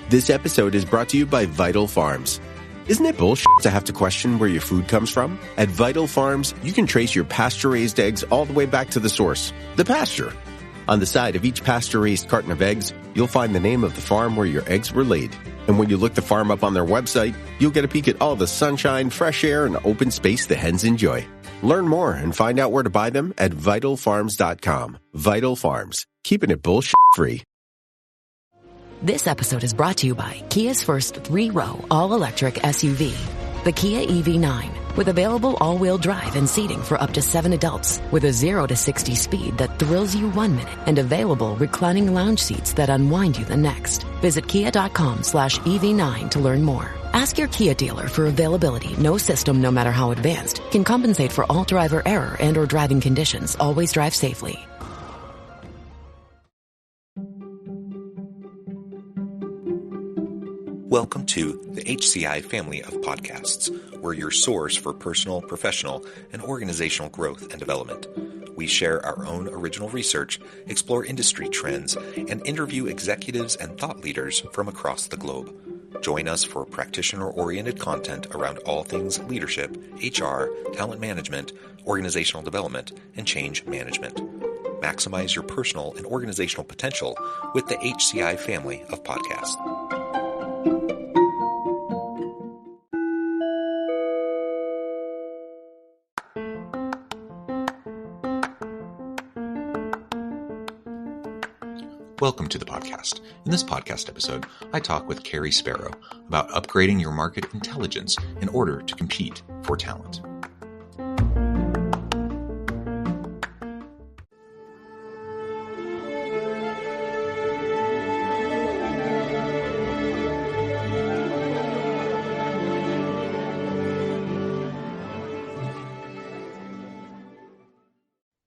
This episode is brought to you by Vital Farms. Isn't it bullshit to have to question where your food comes from? At Vital Farms, you can trace your pasture-raised eggs all the way back to the source, the pasture. On the side of each pasture-raised carton of eggs, you'll find the name of the farm where your eggs were laid. And when you look the farm up on their website, you'll get a peek at all the sunshine, fresh air, and open space the hens enjoy. Learn more and find out where to buy them at vitalfarms.com. Vital Farms, keeping it bullshit-free. This episode is brought to you by Kia's first 3-row all-electric SUV, the Kia EV9, with available all-wheel drive and seating for up to 7 adults, with a 0 to 60 speed that thrills you 1 minute and available reclining lounge seats that unwind you the next. Visit kia.com/EV9 to learn more. Ask your Kia dealer for availability. No system, no matter how advanced, can compensate for all driver error and or driving conditions. Always drive safely. Welcome to the HCI family of podcasts. We're your source for personal, professional, and organizational growth and development. We share our own original research, explore industry trends, and interview executives and thought leaders from across the globe. Join us for practitioner-oriented content around all things leadership, HR, talent management, organizational development, and change management. Maximize your personal and organizational potential with the HCI family of podcasts. Welcome to the podcast. In this podcast episode, I talk with Cary Sparrow about upgrading your market intelligence in order to compete for talent.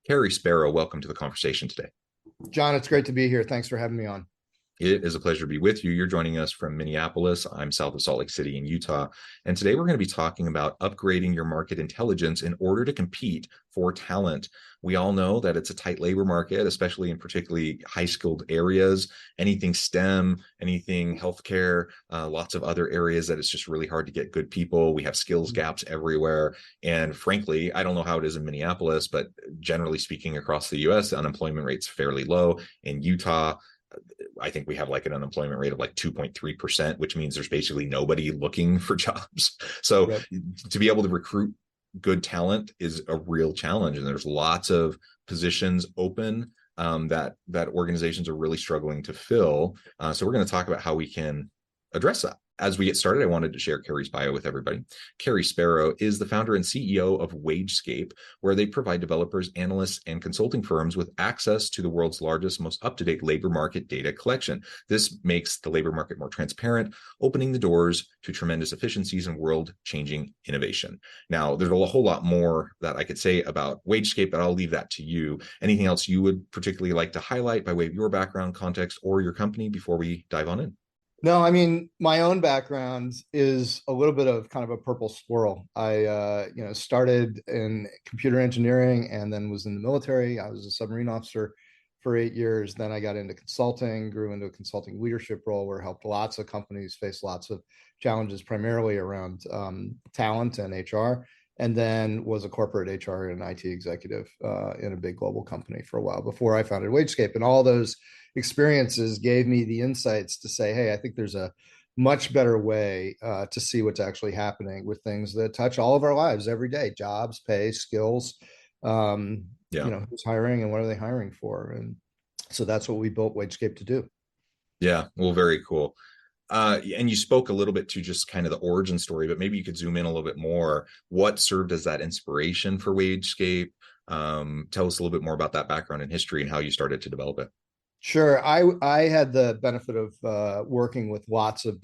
Cary Sparrow, welcome to the conversation today. John, it's great to be here. Thanks for having me on. It is a pleasure to be with you. You're joining us from Minneapolis. I'm south of Salt Lake City in Utah. And today we're going to be talking about upgrading your market intelligence in order to compete for talent. We all know that it's a tight labor market, especially in particularly high-skilled areas, anything STEM, anything healthcare, lots of other areas that it's just really hard to get good people. We have skills gaps everywhere. And frankly, I don't know how it is in Minneapolis, but generally speaking, across the U.S., the unemployment rate's fairly low. In Utah, I think we have like an unemployment rate of like 2.3%, which means there's basically nobody looking for jobs. So yep. To be able to recruit good talent is a real challenge. And there's lots of positions open that organizations are really struggling to fill. So we're going to talk about how we can address that. As we get started, I wanted to share Cary's bio with everybody. Cary Sparrow is the founder and CEO of WageScape, where they provide developers, analysts, and consulting firms with access to the world's largest, most up-to-date labor market data collection. This makes the labor market more transparent, opening the doors to tremendous efficiencies and world-changing innovation. Now, there's a whole lot more that I could say about WageScape, but I'll leave that to you. Anything else you would particularly like to highlight by way of your background, context, or your company before we dive on in? No, I mean, my own background is a little bit of kind of a purple squirrel. I, started in computer engineering and then was in the military. I was a submarine officer for 8 years. Then I got into consulting, grew into a consulting leadership role where I helped lots of companies face lots of challenges, primarily around talent and HR. And then was a corporate HR and IT executive in a big global company for a while before I founded WageScape. And all those experiences gave me the insights to say, hey, I think there's a much better way to see what's actually happening with things that touch all of our lives every day: jobs, pay, skills, who's hiring and what are they hiring for? And so that's what we built WageScape to do. Yeah, well, very cool. And you spoke a little bit to just kind of the origin story, but maybe you could zoom in a little bit more. What served as that inspiration for WageScape? Tell us a little bit more about that background and history and how you started to develop it. Sure. I had the benefit of working with lots of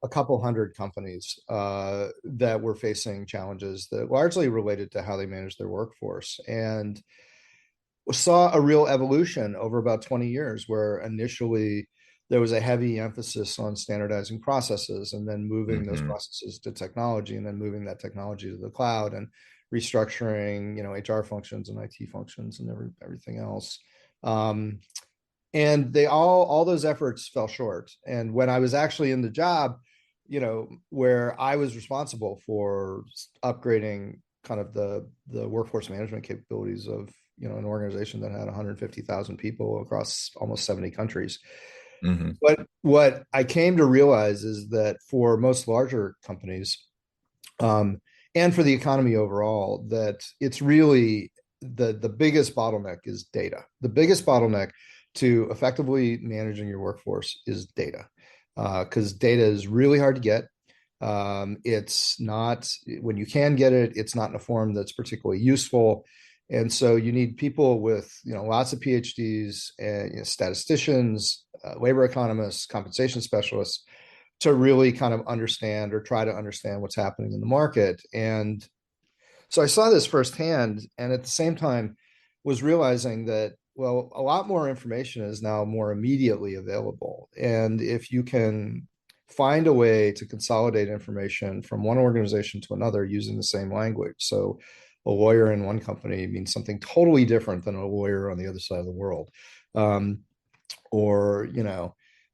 a couple hundred companies that were facing challenges that largely related to how they manage their workforce, and saw a real evolution over about 20 years where initially there was a heavy emphasis on standardizing processes and then moving those processes to technology and then moving that technology to the cloud and restructuring, HR functions and IT functions and everything else. And they all those efforts fell short. And when I was actually in the job, where I was responsible for upgrading kind of the workforce management capabilities of an organization that had 150,000 people across almost 70 countries. Mm-hmm. What I came to realize is that for most larger companies, and for the economy overall, that it's really the biggest bottleneck is data. The biggest bottleneck to effectively managing your workforce is data, because data is really hard to get. It's not, when you can get it, it's not in a form that's particularly useful. And so you need people with lots of PhDs and statisticians, labor economists, compensation specialists, to really kind of understand or try to understand what's happening in the market. And so I saw this firsthand, and at the same time was realizing that, well, a lot more information is now more immediately available. And if you can find a way to consolidate information from one organization to another using the same language. So a lawyer in one company means something totally different than a lawyer on the other side of the world. Or,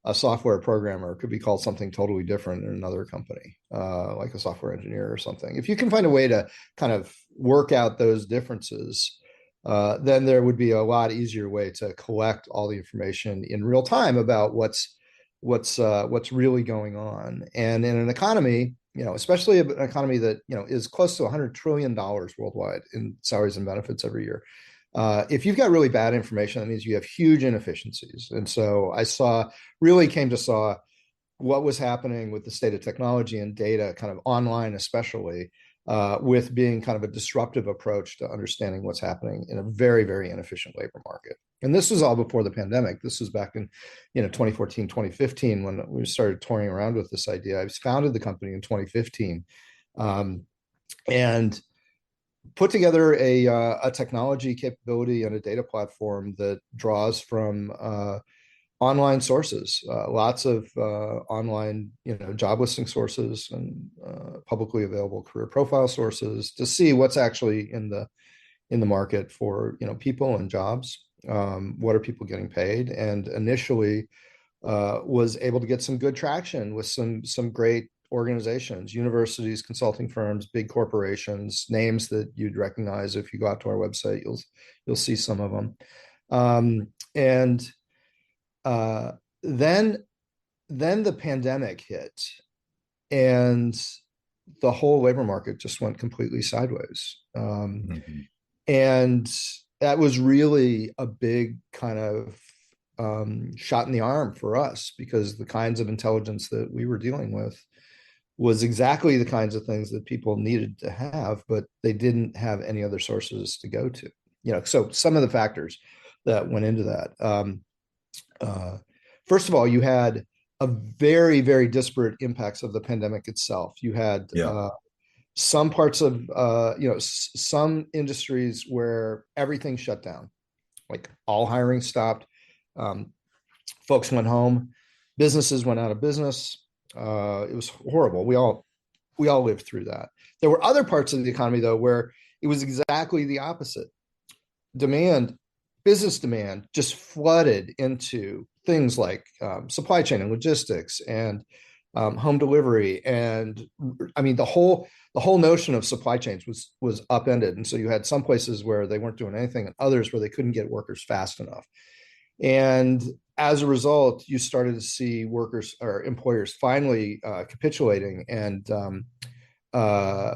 a software programmer could be called something totally different in another company, like a software engineer or something. If you can find a way to kind of work out those differences, then there would be a lot easier way to collect all the information in real time about what's really going on. And in an economy, especially an economy that is close to $100 trillion worldwide in salaries and benefits every year. If you've got really bad information, that means you have huge inefficiencies. And so I came to saw what was happening with the state of technology and data, kind of online especially, with being kind of a disruptive approach to understanding what's happening in a very, very inefficient labor market. And this was all before the pandemic. This was back in 2014, 2015, when we started toying around with this idea. I founded the company in 2015. And put together a technology capability and a data platform that draws from online sources, lots of online, job listing sources and publicly available career profile sources to see what's actually in the market for people and jobs. What are people getting paid? And initially was able to get some good traction with some great organizations, universities, consulting firms, big corporations, names that you'd recognize. If you go out to our website, you'll see some of them. And then the pandemic hit, and the whole labor market just went completely sideways. And that was really a big kind of shot in the arm for us, because the kinds of intelligence that we were dealing with was exactly the kinds of things that people needed to have, but they didn't have any other sources to go to. So some of the factors that went into that. First of all, you had a very, very disparate impacts of the pandemic itself. You had some parts of, some industries where everything shut down, like all hiring stopped. Folks went home, businesses went out of business. It was horrible. We all lived through that. There were other parts of the economy, though, where it was exactly the opposite. Business demand just flooded into things like supply chain and logistics and home delivery. And I mean, the whole notion of supply chains was upended. And so you had some places where they weren't doing anything, and others where they couldn't get workers fast enough. And as a result, you started to see workers or employers finally capitulating and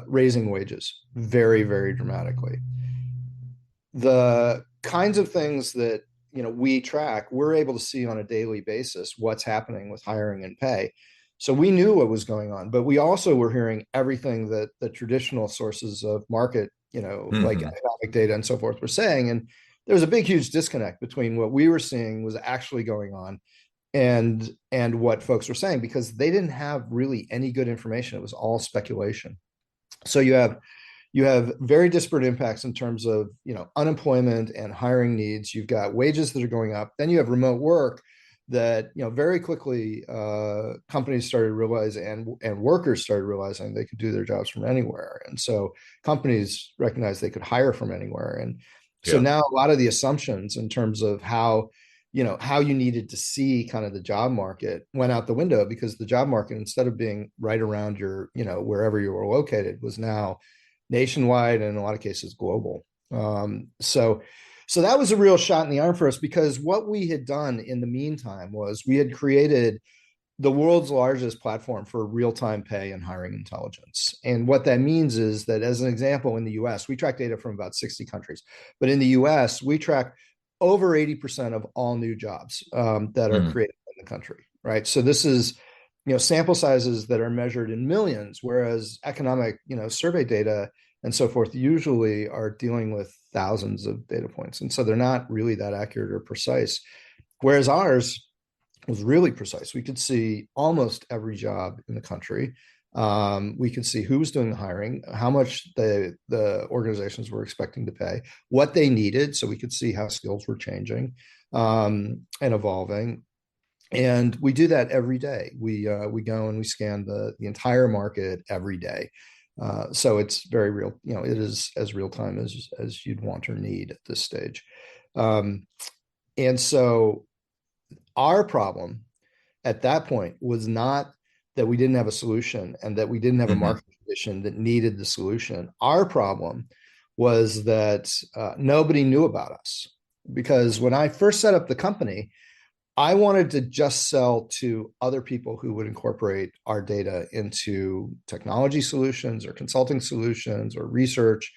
raising wages very, very dramatically. The kinds of things that we track, we're able to see on a daily basis what's happening with hiring and pay. So we knew what was going on, but we also were hearing everything that the traditional sources of market, like economic data and so forth, were saying. And there was a big, huge disconnect between what we were seeing was actually going on and what folks were saying, because they didn't have really any good information. It was all speculation. So you have very disparate impacts in terms of unemployment and hiring needs. You've got wages that are going up. Then you have remote work that very quickly companies started realizing and workers started realizing they could do their jobs from anywhere. And so companies recognized they could hire from anywhere. And so now a lot of the assumptions in terms of how how you needed to see kind of the job market went out the window, because the job market, instead of being right around your, wherever you were located, was now nationwide and in a lot of cases global. So that was a real shot in the arm for us, because what we had done in the meantime was we had created the world's largest platform for real-time pay and hiring intelligence. And what that means is that, as an example, in the US, we track data from about 60 countries. But in the US, we track over 80% of all new jobs that are created in the country, right? So this is, sample sizes that are measured in millions, whereas economic, survey data and so forth usually are dealing with thousands of data points. And so they're not really that accurate or precise. Whereas ours was really precise. We could see almost every job in the country. We could see who was doing the hiring, how much the organizations were expecting to pay, what they needed, so we could see how skills were changing and evolving. And we do that every day. We go and we scan the entire market every day. So it's very real. It is as real time as you'd want or need at this stage. And so our problem at that point was not that we didn't have a solution and that we didn't have a market condition that needed the solution. Our problem was that nobody knew about us, because when I first set up the company, I wanted to just sell to other people who would incorporate our data into technology solutions or consulting solutions or research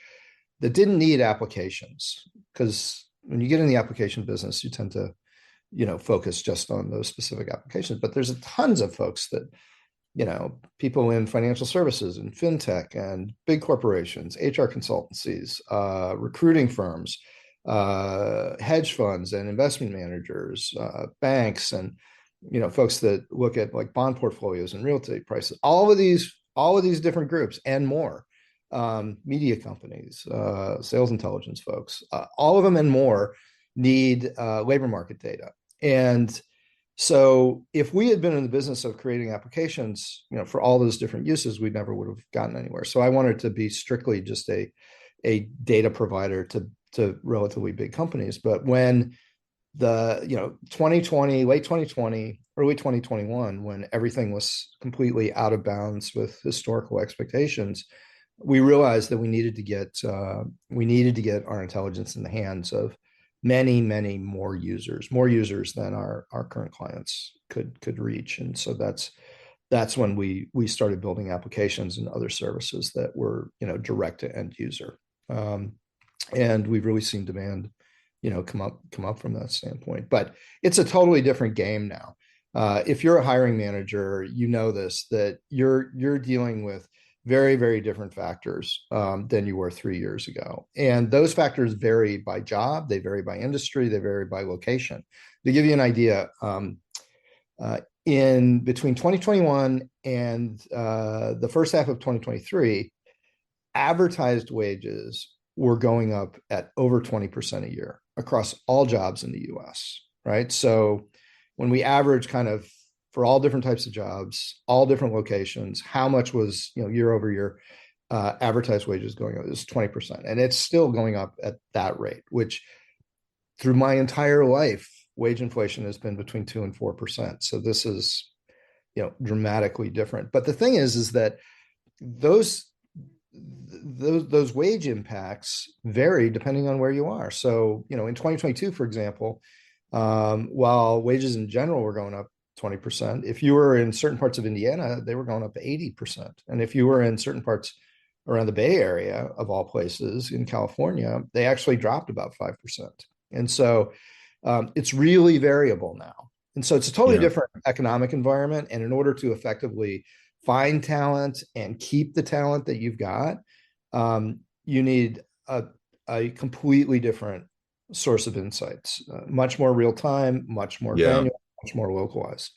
that didn't need applications. Because when you get in the application business, you tend to focus just on those specific applications. But there's tons of folks that, people in financial services and fintech and big corporations, HR consultancies, recruiting firms, hedge funds and investment managers, banks, and, folks that look at like bond portfolios and real estate prices, all of these different groups and more, media companies, sales intelligence folks, all of them and more need labor market data. And so if we had been in the business of creating applications, for all those different uses, we never would have gotten anywhere. So I wanted to be strictly just a data provider to relatively big companies. But when the 2020, late 2020, early 2021, when everything was completely out of bounds with historical expectations, we realized that we needed to get our intelligence in the hands of many, many more users than our current clients could reach. And so that's when we started building applications and other services that were, direct to end user. And we've really seen demand, come up from that standpoint. But it's a totally different game now. If you're a hiring manager, this, that you're dealing with very, very different factors than you were 3 years ago. And those factors vary by job, they vary by industry, they vary by location. To give you an idea, in between 2021 and the first half of 2023, advertised wages were going up at over 20% a year across all jobs in the US, right? So when we average kind of for all different types of jobs, all different locations, how much was, year over year advertised wages going up? It was 20%. And it's still going up at that rate, which through my entire life, wage inflation has been between 2% and 4%. So this is, dramatically different. But the thing is that those wage impacts vary depending on where you are. So, in 2022, for example, while wages in general were going up 20%, if you were in certain parts of Indiana, they were going up 80%. And if you were in certain parts around the Bay Area, of all places, in California, they actually dropped about 5%. And so it's really variable now. And so it's a totally different economic environment. And in order to effectively find talent and keep the talent that you've got, you need a completely different source of insights, much more real time, much more granular, much more localized.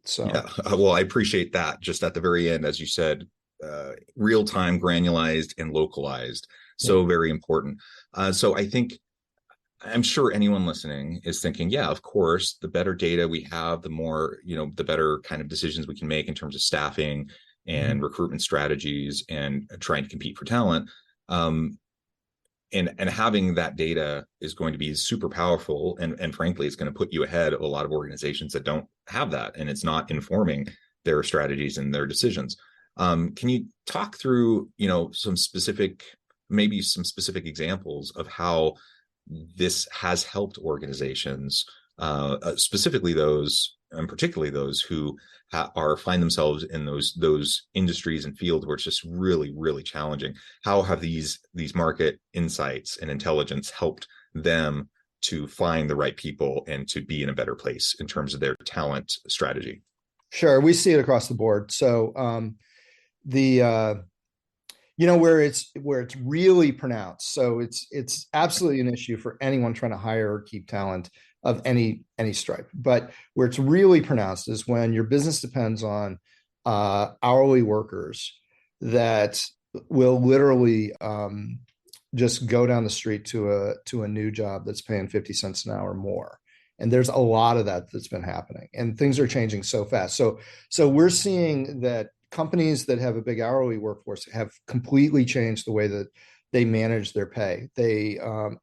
So, well, I appreciate that. Just at the very end, as you said, real time, granularized, and localized. So very important. So I'm sure anyone listening is thinking, yeah, of course, the better data we have, the more, the better kind of decisions we can make in terms of staffing and recruitment strategies and trying to compete for talent. and having that data is going to be super powerful, and frankly, it's going to put you ahead of a lot of organizations that don't have that, and it's not informing their strategies and their decisions. Can you talk through, some specific examples of how this has helped organizations, specifically those, and particularly those who find themselves in those industries and fields where it's just really, really challenging? How have these market insights and intelligence helped them to find the right people and to be in a better place in terms of their talent strategy? Sure, we see it across the board. So where it's really pronounced. So it's absolutely an issue for anyone trying to hire or keep talent of any stripe. But where it's really pronounced is when your business depends on hourly workers that will literally just go down the street to a new job that's paying 50 cents an hour more. And there's a lot of that's been happening, and things are changing so fast. So we're seeing that companies that have a big hourly workforce have completely changed the way that they manage their pay.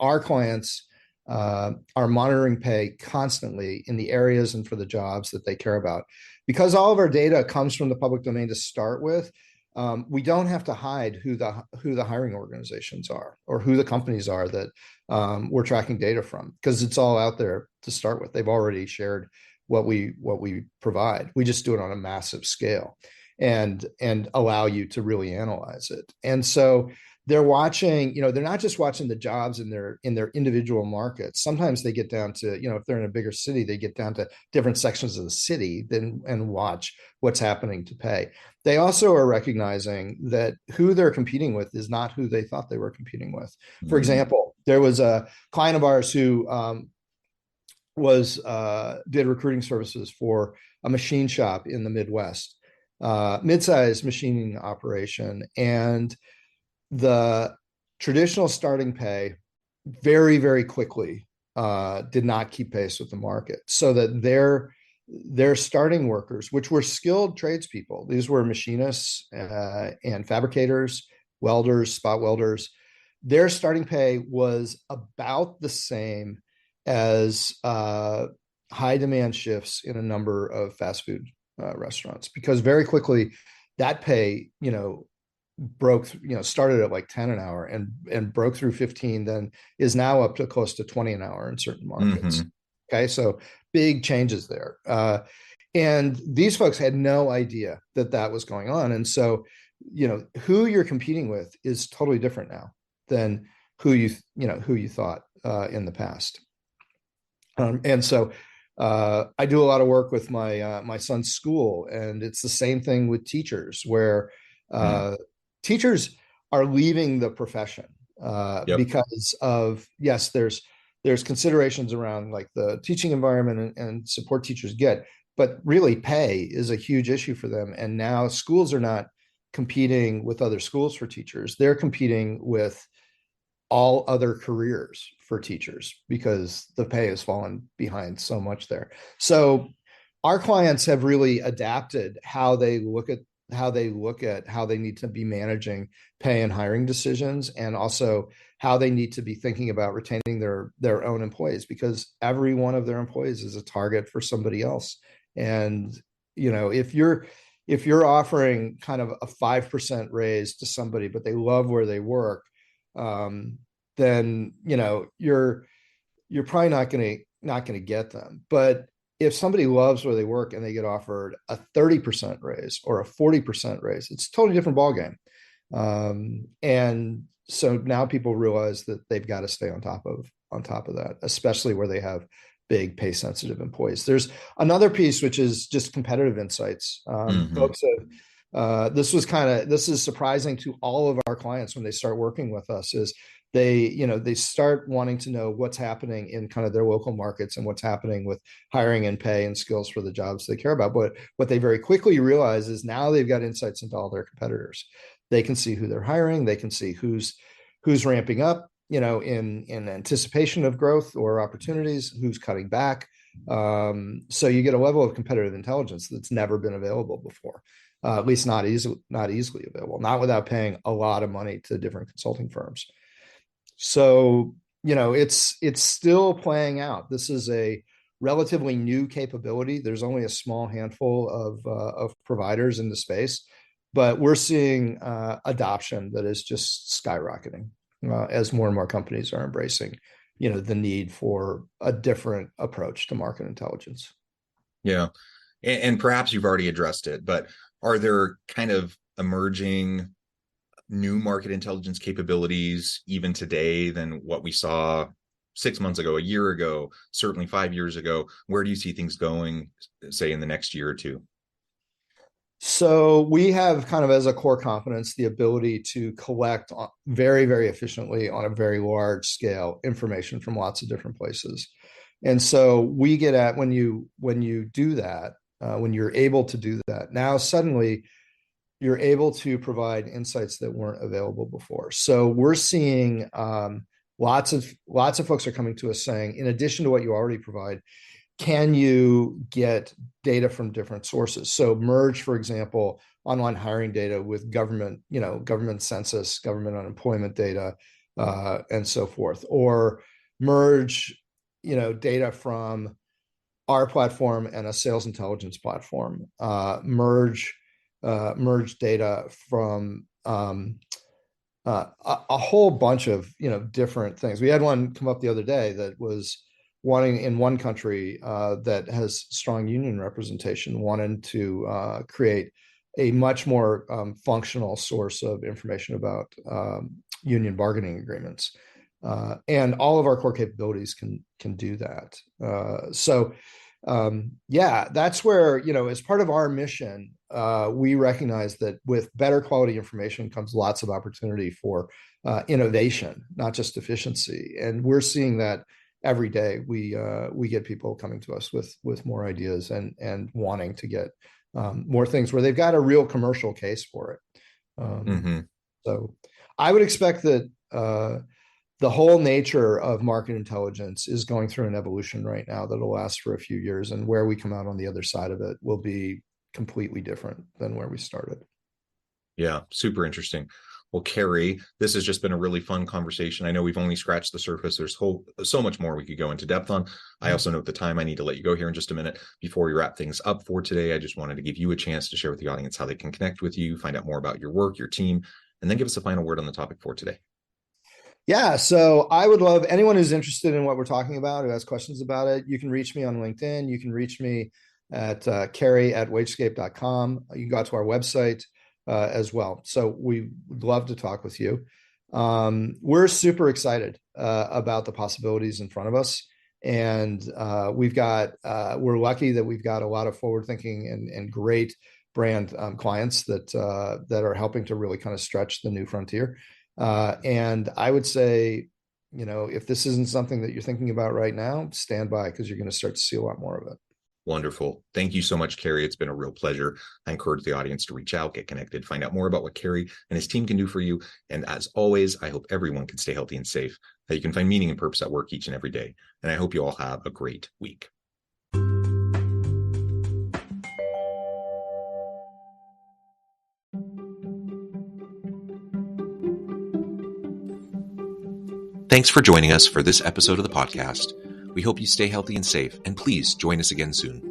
Our clients are monitoring pay constantly in the areas and for the jobs that they care about. Because all of our data comes from the public domain to start with, we don't have to hide who the hiring organizations are or who the companies are that we're tracking data from, because it's all out there to start with. They've already shared what we provide. We just do it on a massive scale and allow you to really analyze it. And so they're watching, they're not just watching the jobs in their individual markets. Sometimes they get down to, if they're in a bigger city, they get down to different sections of the city and watch what's happening to pay. They also are recognizing that who they're competing with is not who they thought they were competing with. For example, there was a client of ours who did recruiting services for a machine shop in the Midwest, mid-sized machining operation, and the traditional starting pay very, very quickly did not keep pace with the market, so that their starting workers, which were skilled tradespeople, these were machinists and fabricators, welders, spot welders, their starting pay was about the same as high demand shifts in a number of fast food restaurants, because very quickly that pay, started at like 10 an hour and broke through 15, then is now up to close to 20 an hour in certain markets. Mm-hmm. Okay. So big changes there. And these folks had no idea that was going on. And so, who you're competing with is totally different now than who you thought in the past. And so I do a lot of work with my son's school, and it's the same thing with teachers, where teachers are leaving the profession because of, yes, there's considerations around like the teaching environment and support teachers get, but really pay is a huge issue for them. And now schools are not competing with other schools for teachers. They're competing with all other careers for teachers because the pay has fallen behind so much there. So our clients have really adapted how they look at how they need to be managing pay and hiring decisions, and also how they need to be thinking about retaining their own employees, because every one of their employees is a target for somebody else. And if you're offering kind of a 5% raise to somebody, but they love where they work, then you're probably not going to get them. But if somebody loves where they work and they get offered a 30% raise or a 40% raise, it's a totally different ballgame. And so now people realize that they've got to stay on top of that, especially where they have big pay sensitive employees. There's another piece, which is just competitive insights. Folks have, this is surprising to all of our clients when they start working with us, is they start wanting to know what's happening in kind of their local markets and what's happening with hiring and pay and skills for the jobs they care about. But what they very quickly realize is now they've got insights into all their competitors. They can see who they're hiring. They can see who's ramping up, in anticipation of growth or opportunities, who's cutting back. So you get a level of competitive intelligence that's never been available before, at least not easily available, not without paying a lot of money to different consulting firms. So, it's still playing out. This is a relatively new capability. There's only a small handful of providers in the space, but we're seeing adoption that is just skyrocketing as more and more companies are embracing, the need for a different approach to market intelligence. Yeah. And perhaps you've already addressed it, but are there kind of emerging new market intelligence capabilities even today than what we saw 6 months ago, a year ago, certainly 5 years ago? Where do you see things going, say, in the next year or two? So we have kind of as a core competence the ability to collect very, very efficiently on a very large scale information from lots of different places. And so we get at when you do that, when you're able to do that, now suddenly you're able to provide insights that weren't available before. So we're seeing lots of folks are coming to us saying, in addition to what you already provide, can you get data from different sources? So merge, for example, online hiring data with government, government census, government unemployment data, and so forth, or merge, data from our platform and a sales intelligence platform, merge data from a whole bunch of different things. We had one come up the other day that was wanting in one country that has strong union representation, wanted to create a much more functional source of information about union bargaining agreements. And all of our core capabilities can do that. That's where, as part of our mission, we recognize that with better quality information comes lots of opportunity for innovation, not just efficiency. And we're seeing that every day. We get people coming to us with more ideas and wanting to get more things where they've got a real commercial case for it. So I would expect that the whole nature of market intelligence is going through an evolution right now that'll last for a few years, and where we come out on the other side of it will be completely different than where we started. Yeah, super interesting. Well, Cary, this has just been a really fun conversation. I know we've only scratched the surface. There's so much more we could go into depth on. I also note the time. I need to let you go here in just a minute. Before we wrap things up for today, I just wanted to give you a chance to share with the audience how they can connect with you, find out more about your work, your team, and then give us a final word on the topic for today. Yeah, so I would love anyone who's interested in what we're talking about, who has questions about it. You can reach me on LinkedIn. You can reach me at Cary@wagescape.com. You can go out to our website as well. So we would love to talk with you. We're super excited about the possibilities in front of us. And we're lucky that we've got a lot of forward-thinking and great brand clients that are helping to really kind of stretch the new frontier. And I would say, if this isn't something that you're thinking about right now, stand by, because you're going to start to see a lot more of it. Wonderful. Thank you so much, Cary. It's been a real pleasure. I encourage the audience to reach out, get connected, find out more about what Cary and his team can do for you. And as always, I hope everyone can stay healthy and safe, that you can find meaning and purpose at work each and every day. And I hope you all have a great week. Thanks for joining us for this episode of the podcast. We hope you stay healthy and safe, and please join us again soon.